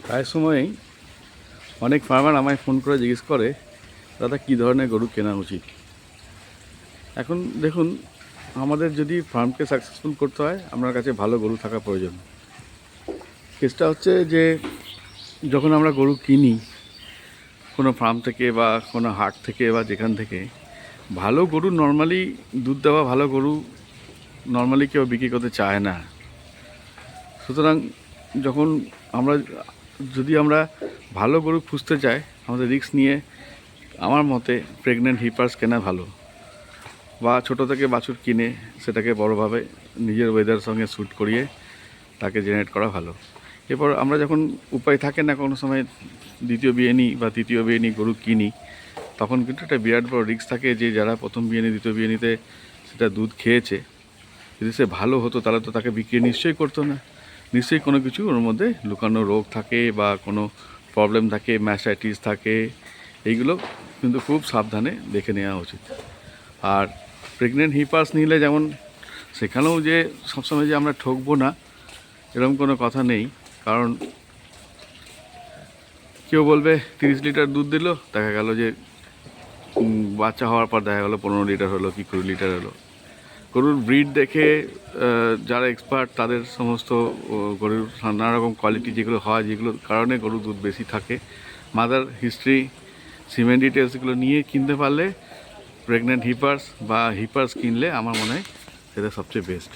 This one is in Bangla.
প্রায় সময়ই অনেক ফার্মার আমায় ফোন করে জিজ্ঞেস করে, দাদা কী ধরনের গরু কেনা উচিত। এখন দেখুন, আমাদের যদি ফার্মকে সাকসেসফুল করতে হয়, আপনার কাছে ভালো গরু থাকা প্রয়োজন। কেসটা হচ্ছে যে যখন আমরা গরু কিনি কোনো ফার্ম থেকে বা কোনো হাট থেকে বা যেখান থেকে, ভালো গরু নর্মালি দুধ দেওয়া ভালো গরু নর্মালি কেউ বিক্রি করতে চায় না। সুতরাং যখন আমরা ভালো গরু খুঁজতে চাই, আমাদের রিস্ক নিয়ে আমার মতে প্রেগনেন্ট হিপার্স কেনা ভালো, বা ছোট থেকে বাছুর কিনে সেটাকে বড়োভাবে নিজের ওয়েদার সঙ্গে শ্যুট করিয়ে তাকে জেনারেট করা ভালো। এরপর আমরা যখন উপায় থাকে না কোনো সময় দ্বিতীয় বিয়েনি বা তৃতীয় বিয়েনি গরু কিনি, তখন কিন্তু একটা বিরাট বড় রিস্ক থাকে যে যারা প্রথম বিয়েনি দ্বিতীয় বিয়েনিতে সেটা দুধ খেয়েছে, যদি সে ভালো হতো তাহলে তো তাকে বিক্রি নিশ্চয়ই করতো না। নিশ্চয়ই কোনো কিছু ওর মধ্যে লুকানো রোগ থাকে বা কোনো প্রবলেম থাকে, ম্যাসাইটিস থাকে, এইগুলো কিন্তু খুব সাবধানে দেখে নেওয়া উচিত। আর প্রেগনেন্ট হিপার্স নিলে যেমন সেখানেও যে সবসময় যে আমরা ঠকবো না এরকম কোনো কথা নেই। কারণ কেউ বলবে 30 লিটার দুধ দিল, দেখা গেল যে বাচ্চা হওয়ার পর দেখা গেলো 15 লিটার হলো কি 20 লিটার হলো। গরুর ব্রিড দেখে যারা এক্সপার্ট তাদের সমস্ত গরুর নানা রকম কোয়ালিটি যেগুলো হয়, যেগুলোর কারণে গরুর দুধ বেশি থাকে, মাদার হিস্ট্রি, সিমেন্ট ডিটেলস এগুলো নিয়ে কিনতে পারলে প্রেগনেন্ট হিপার্স বা হিপার্স কিনলে আমার মনে হয় সেটা সবচেয়ে বেস্ট।